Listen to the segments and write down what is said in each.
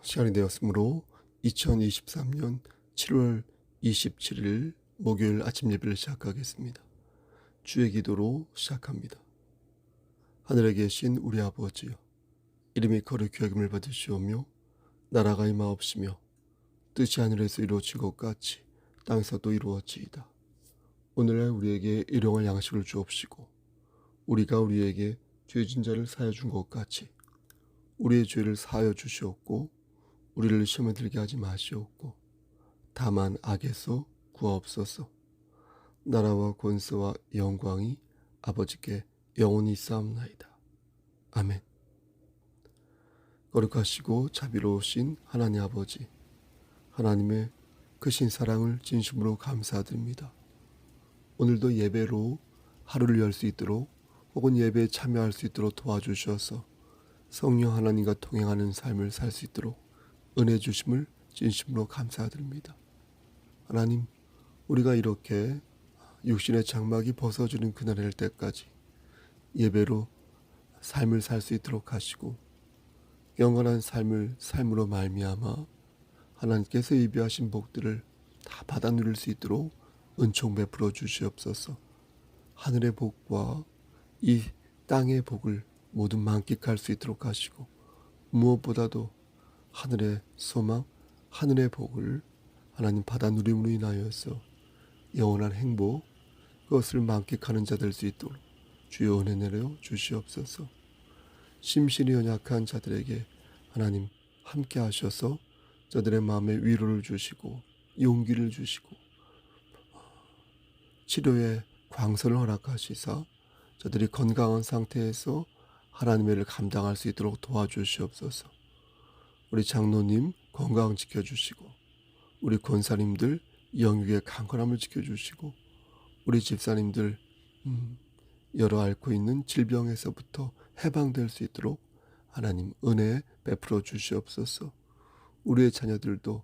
시간이 되었으므로 2023년 7월 27일 목요일 아침 예배를 시작하겠습니다. 주의 기도로 시작합니다. 하늘에 계신 우리 아버지여, 이름이 거룩히 여김을 받으시오며 나라가 임하옵시며 뜻이 하늘에서 이루어진 것 같이 땅에서도 이루어지이다. 오늘날 우리에게 일용할 양식을 주옵시고 우리가 우리에게 죄진 자를 사하여 준 것 같이 우리의 죄를 사하여 주시옵고 우리를 시험에 들게 하지 마시옵고 다만 악에서 구하옵소서. 나라와 권세와 영광이 아버지께 영원히 있사옵나이다. 아멘. 거룩하시고 자비로우신 하나님 아버지, 하나님의 크신 사랑을 진심으로 감사드립니다. 오늘도 예배로 하루를 열 수 있도록 혹은 예배에 참여할 수 있도록 도와주셔서 성령 하나님과 동행하는 삶을 살 수 있도록 은혜 주심을 진심으로 감사드립니다. 하나님, 우리가 이렇게 육신의 장막이 벗어지는 그날이 될 때까지 예배로 삶을 살 수 있도록 하시고 영원한 삶으로 말미암아 하나님께서 예비하신 복들을 다 받아 누릴 수 있도록 은총 베풀어 주시옵소서. 하늘의 복과 이 땅의 복을 모두 만끽할 수 있도록 하시고 무엇보다도 하늘의 소망, 하늘의 복을 하나님 받아 누림으로 인하여서 영원한 행복, 그것을 만끽하는 자 될 수 있도록 주여 은혜 내려 주시옵소서. 심신이 연약한 자들에게 하나님 함께 하셔서 저들의 마음에 위로를 주시고 용기를 주시고 치료의 광선을 허락하시사 저들이 건강한 상태에서 하나님의 일을 감당할 수 있도록 도와주시옵소서. 우리 장로님 건강 지켜주시고 우리 권사님들 영육의 강건함을 지켜주시고 우리 집사님들 여러 앓고 있는 질병에서부터 해방될 수 있도록 하나님 은혜 베풀어 주시옵소서. 우리의 자녀들도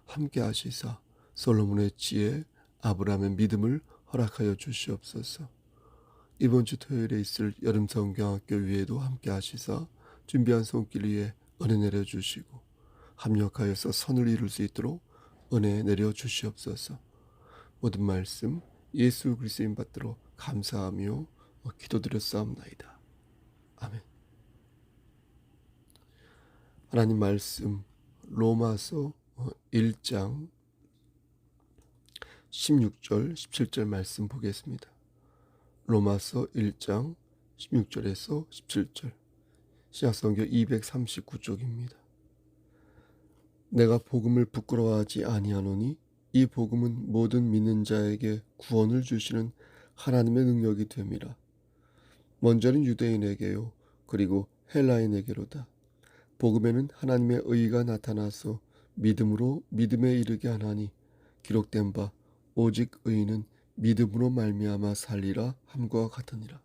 함께 하시사 솔로몬의 지혜, 아브라함의 믿음을 허락하여 주시옵소서. 이번 주 토요일에 있을 여름 성경학교 위에도 함께 하시사 준비한 손길 위에 은혜 내려주시고 합력하여서 선을 이룰 수 있도록 은혜 내려주시옵소서. 모든 말씀 예수 그리스도인 받들어 감사하며 기도드렸사옵나이다. 아멘. 하나님 말씀 로마서 1장 16절 17절 말씀 보겠습니다. 로마서 1장 16절에서 17절 신약성경 239쪽입니다. 내가 복음을 부끄러워하지 아니하노니 이 복음은 모든 믿는 자에게 구원을 주시는 하나님의 능력이 됨이라. 먼저는 유대인에게요 그리고 헬라인에게로다. 복음에는 하나님의 의가 나타나서 믿음으로 믿음에 이르게 하나니 기록된 바 오직 의인은 믿음으로 말미암아 살리라 함과 같으니라.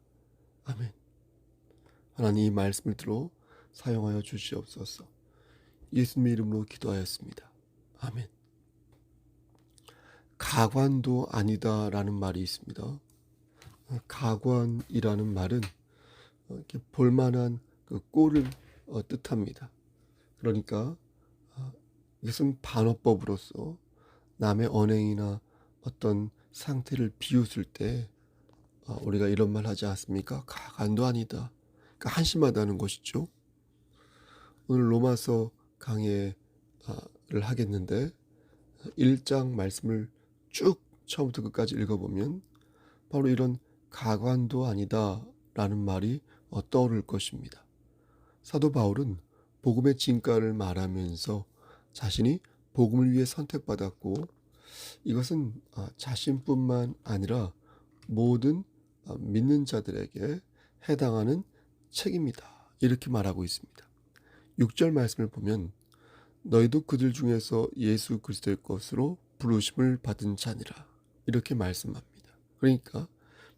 아멘. 하나님 이 말씀을 들어 사용하여 주시옵소서. 예수님의 이름으로 기도하였습니다. 아멘. 가관도 아니다라는 말이 있습니다. 가관이라는 말은 이렇게 볼만한 그 꼴을 뜻합니다. 그러니까 이것은 반어법으로서 남의 언행이나 어떤 상태를 비웃을 때 우리가 이런 말 하지 않습니까? 가관도 아니다. 그러니까 한심하다는 것이죠. 오늘 로마서 강해를 하겠는데 1장 말씀을 쭉 처음부터 끝까지 읽어보면 바로 이런 가관도 아니다 라는 말이 떠오를 것입니다. 사도 바울은 복음의 진가를 말하면서 자신이 복음을 위해 선택받았고 이것은 자신뿐만 아니라 모든 믿는 자들에게 해당하는 책임이다 이렇게 말하고 있습니다. 6절 말씀을 보면 너희도 그들 중에서 예수 그리스도의 것으로 부르심을 받은 자니라 이렇게 말씀합니다. 그러니까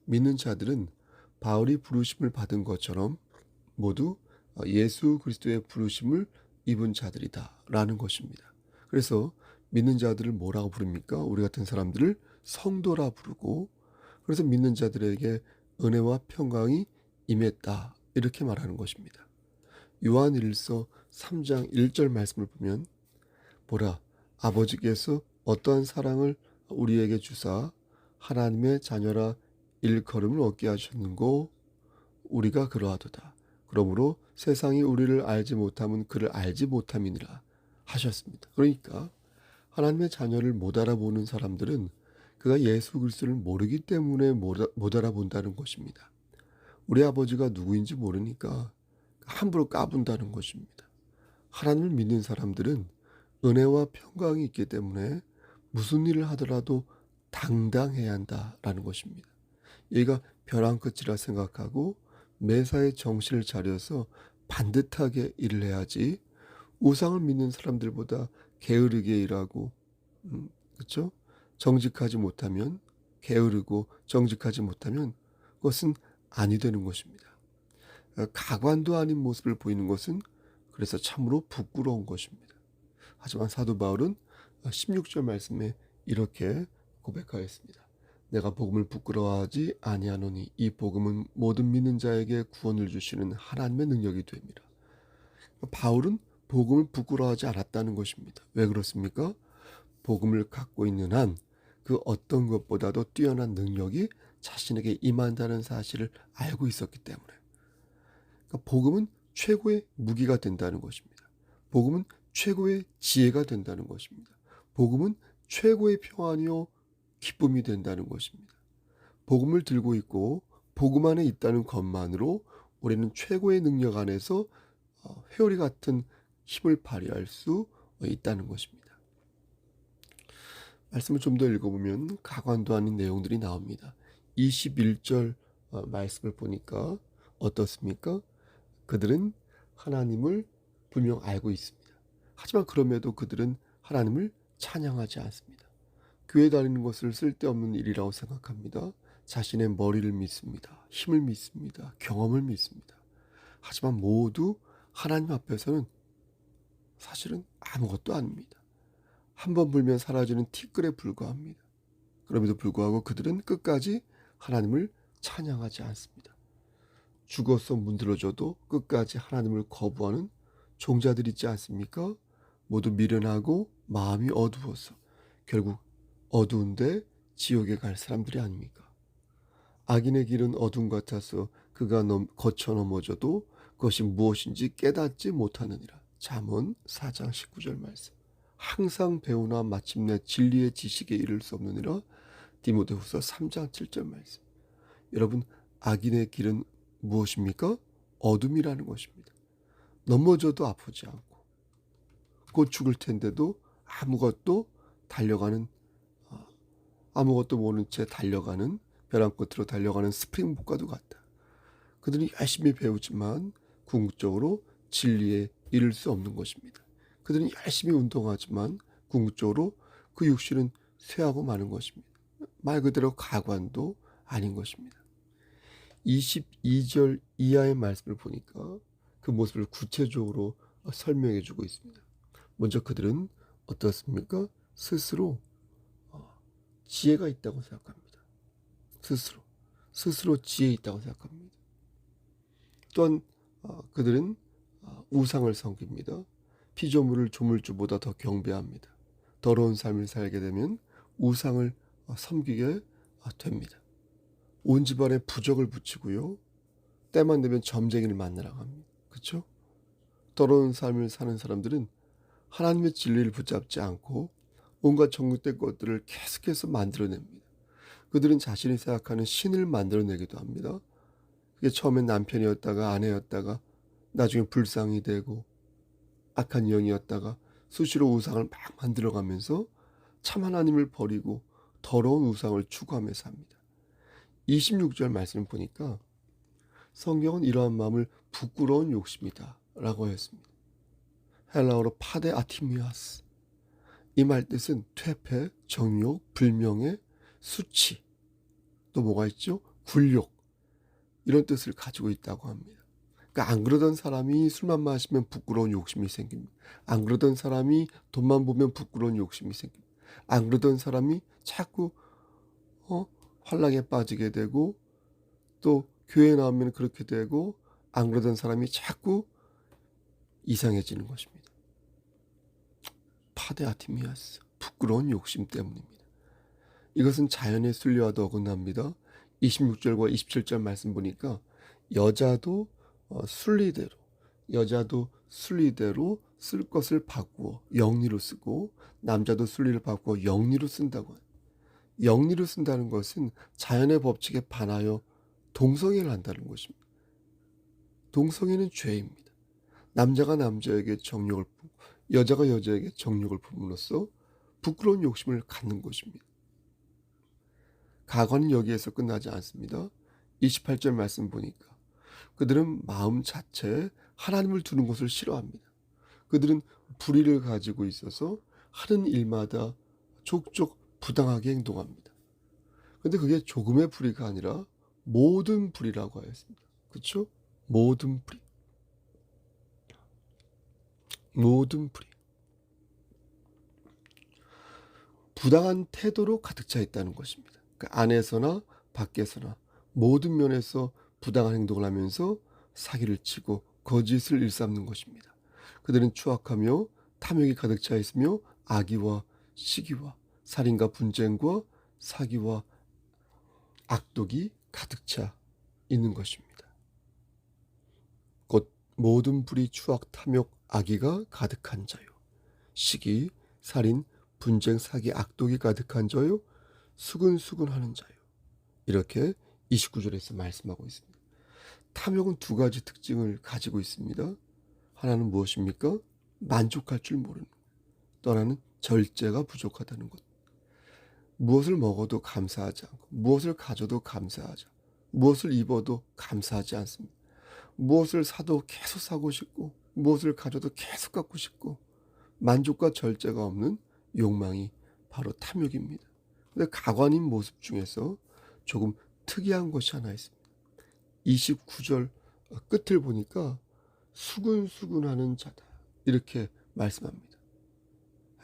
믿는 자들은 바울이 부르심을 받은 것처럼 모두 예수 그리스도의 부르심을 입은 자들이다 라는 것입니다. 그래서 믿는 자들을 뭐라고 부릅니까? 우리 같은 사람들을 성도라 부르고 그래서 믿는 자들에게 은혜와 평강이 임했다 이렇게 말하는 것입니다. 요한일서 3장 1절 말씀을 보면 보라 아버지께서 어떠한 사랑을 우리에게 주사 하나님의 자녀라 일컬음을 얻게 하셨는고 우리가 그러하도다. 그러므로 세상이 우리를 알지 못함은 그를 알지 못함이니라 하셨습니다. 그러니까 하나님의 자녀를 못 알아보는 사람들은 그가 예수 그리스도를 모르기 때문에 못 알아본다는 것입니다. 우리 아버지가 누구인지 모르니까 함부로 까분다는 것입니다. 하나님을 믿는 사람들은 은혜와 평강이 있기 때문에 무슨 일을 하더라도 당당해야 한다라는 것입니다. 얘가 벼랑 끝이라 생각하고 매사에 정신을 차려서 반듯하게 일을 해야지 우상을 믿는 사람들보다 게으르게 일하고 그렇죠? 정직하지 못하면 게으르고 정직하지 못하면 그것은 아니 되는 것입니다. 가관도 아닌 모습을 보이는 것은 그래서 참으로 부끄러운 것입니다. 하지만 사도 바울은 16절 말씀에 이렇게 고백하였습니다. 내가 복음을 부끄러워하지 아니하노니 이 복음은 모든 믿는 자에게 구원을 주시는 하나님의 능력이 됩니다. 바울은 복음을 부끄러워하지 않았다는 것입니다. 왜 그렇습니까? 복음을 갖고 있는 한 그 어떤 것보다도 뛰어난 능력이 자신에게 임한다는 사실을 알고 있었기 때문에 그러니까 복음은 최고의 무기가 된다는 것입니다. 복음은 최고의 지혜가 된다는 것입니다. 복음은 최고의 평안이요 기쁨이 된다는 것입니다. 복음을 들고 있고 복음 안에 있다는 것만으로 우리는 최고의 능력 안에서 회오리 같은 힘을 발휘할 수 있다는 것입니다. 말씀을 좀 더 읽어보면 가관도 아닌 내용들이 나옵니다. 21절 말씀을 보니까 어떻습니까? 그들은 하나님을 분명 알고 있습니다. 하지만 그럼에도 그들은 하나님을 찬양하지 않습니다. 교회 다니는 것을 쓸데없는 일이라고 생각합니다. 자신의 머리를 믿습니다. 힘을 믿습니다. 경험을 믿습니다. 하지만 모두 하나님 앞에서는 사실은 아무것도 아닙니다. 한 번 불면 사라지는 티끌에 불과합니다. 그럼에도 불구하고 그들은 끝까지 하나님을 찬양하지 않습니다. 죽어서 문드러져도 끝까지 하나님을 거부하는 종자들 있지 않습니까? 모두 미련하고 마음이 어두워서 결국 어두운데 지옥에 갈 사람들이 아닙니까? 악인의 길은 어둠 같아서 그가 거쳐 넘어져도 그것이 무엇인지 깨닫지 못하느니라. 잠언 4장 19절 말씀. 항상 배우나 마침내 진리의 지식에 이를 수 없느니라. 디모데후서 3장 7절 말씀. 여러분 악인의 길은 무엇입니까? 어둠이라는 것입니다. 넘어져도 아프지 않고 곧 죽을 텐데도 아무것도 모르는 채 달려가는 벼랑 끝으로 달려가는 스프링복과도 같다. 그들은 열심히 배우지만 궁극적으로 진리에 이를 수 없는 것입니다. 그들은 열심히 운동하지만 궁극적으로 그 육신은 쇠하고 마는 것입니다. 말 그대로 가관도 아닌 것입니다. 22절 이하의 말씀을 보니까 그 모습을 구체적으로 설명해 주고 있습니다. 먼저 그들은 어떻습니까? 스스로 지혜가 있다고 생각합니다. 스스로 지혜 있다고 생각합니다. 또한 그들은 우상을 섬깁니다. 피조물을 조물주보다 더 경배합니다. 더러운 삶을 살게 되면 우상을 섬기게 됩니다. 온 집안에 부적을 붙이고요. 때만 되면 점쟁이를 만나러 갑니다. 그렇죠? 더러운 삶을 사는 사람들은 하나님의 진리를 붙잡지 않고 온갖 정육된 것들을 계속해서 만들어냅니다. 그들은 자신이 생각하는 신을 만들어내기도 합니다. 그게 처음엔 남편이었다가 아내였다가 나중에 불상이 되고 악한 영이었다가 수시로 우상을 막 만들어가면서 참 하나님을 버리고 더러운 우상을 추구하며 삽니다. 26절 말씀을 보니까 성경은 이러한 마음을 부끄러운 욕심이다 라고 했습니다. 헬라어로 파데 아티미아스. 이 말 뜻은 퇴폐, 정욕, 불명예, 수치, 또 뭐가 있죠? 굴욕, 이런 뜻을 가지고 있다고 합니다. 그러니까 안 그러던 사람이 술만 마시면 부끄러운 욕심이 생깁니다. 안 그러던 사람이 돈만 보면 부끄러운 욕심이 생깁니다. 안 그러던 사람이 자꾸 환락에 빠지게 되고 또 교회에 나오면 그렇게 되고 안 그러던 사람이 자꾸 이상해지는 것입니다. 파데아티미아스, 부끄러운 욕심 때문입니다. 이것은 자연의 순리와도 어긋납니다. 26절과 27절 말씀 보니까 여자도 순리대로 쓸 것을 바꾸어 영리로 쓰고, 남자도 순리를 바꾸어 영리로 쓴다고 해요. 영리로 쓴다는 것은 자연의 법칙에 반하여 동성애를 한다는 것입니다. 동성애는 죄입니다. 남자가 남자에게 정욕을 품고 여자가 여자에게 정욕을 품음으로써 부끄러운 욕심을 갖는 것입니다. 가관은 여기에서 끝나지 않습니다. 28절 말씀 보니까 그들은 마음 자체에 하나님을 두는 것을 싫어합니다. 그들은 불의를 가지고 있어서 하는 일마다 족족 부당하게 행동합니다. 그런데 그게 조금의 불의가 아니라 모든 불의라고 하였습니다. 그렇죠? 모든 불의. 모든 불의. 부당한 태도로 가득 차 있다는 것입니다. 그 안에서나 밖에서나 모든 면에서 부당한 행동을 하면서 사기를 치고 거짓을 일삼는 것입니다. 그들은 추악하며 탐욕이 가득 차 있으며 악의와 시기와 살인과 분쟁과 사기와 악독이 가득 차 있는 것입니다. 곧 모든 불의, 추악, 탐욕, 악의가 가득한 자요. 시기, 살인, 분쟁, 사기, 악독이 가득한 자요. 수근수근하는 자요. 이렇게 29절에서 말씀하고 있습니다. 탐욕은 두 가지 특징을 가지고 있습니다. 하나는 무엇입니까? 만족할 줄 모르는 것. 또 하나는 절제가 부족하다는 것. 무엇을 먹어도 감사하지 않고, 무엇을 가져도 감사하지 않고, 무엇을 입어도 감사하지 않습니다. 무엇을 사도 계속 사고 싶고, 무엇을 가져도 계속 갖고 싶고, 만족과 절제가 없는 욕망이 바로 탐욕입니다. 근데 가관인 모습 중에서 조금 특이한 것이 하나 있습니다. 29절 끝을 보니까 수근수근하는 자다, 이렇게 말씀합니다.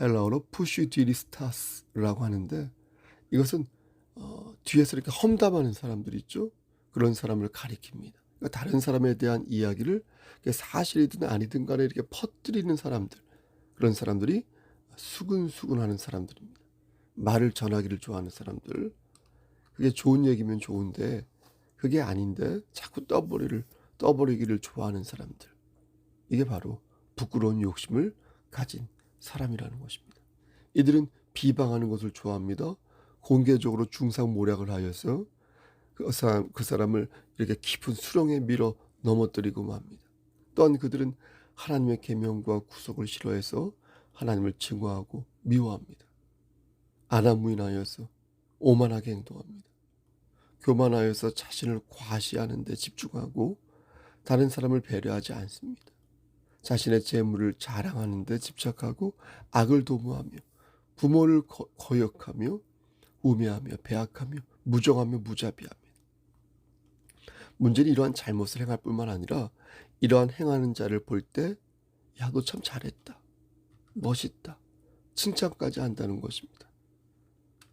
헬라어로 푸시디리스타스라고 하는데, 이것은 뒤에서 이렇게 험담하는 사람들 있죠. 그런 사람을 가리킵니다. 그러니까 다른 사람에 대한 이야기를 사실이든 아니든 간에 이렇게 퍼뜨리는 사람들, 그런 사람들이 수근수근하는 사람들입니다. 말을 전하기를 좋아하는 사람들. 그게 좋은 얘기면 좋은데 그게 아닌데 자꾸 떠버리기를 좋아하는 사람들. 이게 바로 부끄러운 욕심을 가진 사람이라는 것입니다. 이들은 비방하는 것을 좋아합니다. 공개적으로 중상모략을 하여서 그 사람을 이렇게 깊은 수렁에 밀어 넘어뜨리고 맙니다. 또한 그들은 하나님의 계명과 구속을 싫어해서 하나님을 증오하고 미워합니다. 안하무인하여서 오만하게 행동합니다. 교만하여서 자신을 과시하는 데 집중하고 다른 사람을 배려하지 않습니다. 자신의 재물을 자랑하는 데 집착하고 악을 도모하며 부모를 거역하며 우매하며 배악하며 무정하며 무자비합니다. 문제는 이러한 잘못을 행할 뿐만 아니라 이러한 행하는 자를 볼 때 야, 너 참 잘했다, 멋있다, 칭찬까지 한다는 것입니다.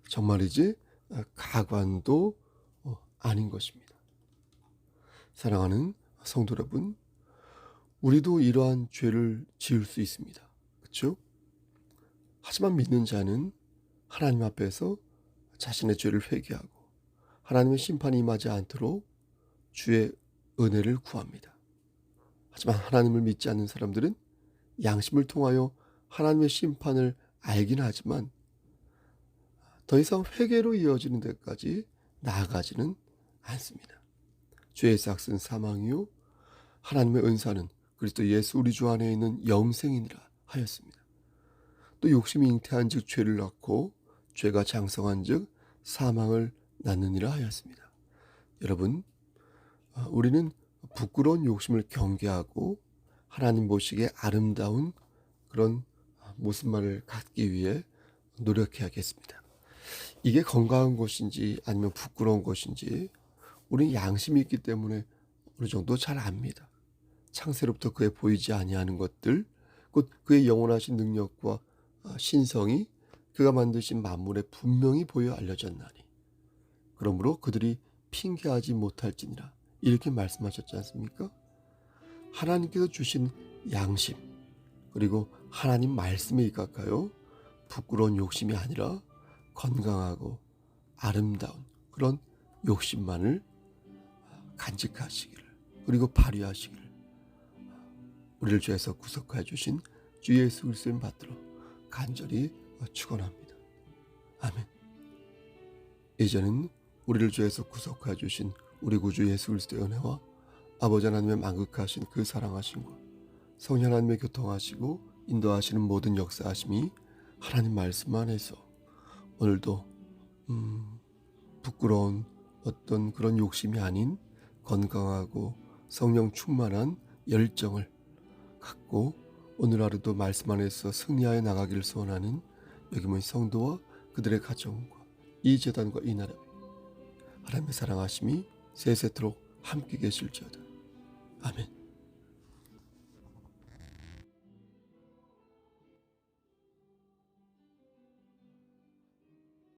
정말이지 가관도 아닌 것입니다. 사랑하는 성도 여러분, 우리도 이러한 죄를 지을 수 있습니다. 그렇죠? 하지만 믿는 자는 하나님 앞에서 자신의 죄를 회개하고 하나님의 심판이 임하지 않도록 주의 은혜를 구합니다. 하지만 하나님을 믿지 않는 사람들은 양심을 통하여 하나님의 심판을 알긴 하지만 더 이상 회개로 이어지는 데까지 나아가지는 않습니다. 죄의 삭은 사망이요 하나님의 은사는 그리스도 예수 우리 주 안에 있는 영생이니라 하였습니다. 또 욕심이 잉태한 즉 죄를 낳고 죄가 장성한 즉 사망을 낳느니라 하였습니다. 여러분, 우리는 부끄러운 욕심을 경계하고 하나님 보시기에 아름다운 그런 모습만을 갖기 위해 노력해야겠습니다. 이게 건강한 것인지 아니면 부끄러운 것인지 우리는 양심이 있기 때문에 어느 정도 잘 압니다. 창세로부터 그에 보이지 아니하는 것들, 곧 그의 영원하신 능력과 신성이 그가 만드신 만물에 분명히 보여 알려졌나니 그러므로 그들이 핑계하지 못할지니라, 이렇게 말씀하셨지 않습니까? 하나님께서 주신 양심, 그리고 하나님 말씀에 입각하여 부끄러운 욕심이 아니라 건강하고 아름다운 그런 욕심만을 간직하시기를, 그리고 발휘하시기를 우리를 죄에서 구속하여 주신 주 예수 그리스도를 받들어 간절히 축원합니다. 아멘. 이제는 우리를 죄에서 구속하여 주신 우리 구주 예수 그리스도의 은혜와 아버지 하나님의 만극하신 그 사랑하심과 성령 하나님의 교통하시고 인도하시는 모든 역사하심이 하나님 말씀 안에서 오늘도 부끄러운 어떤 그런 욕심이 아닌 건강하고 성령 충만한 열정을 갖고 오늘 하루도 말씀 안에서 승리하여 나가기를 소원하는 여기 모인 성도와 그들의 가정과 이 재단과 이 나라 하나님의 사랑하심이 세세토록 함께 계실지어다. 아멘.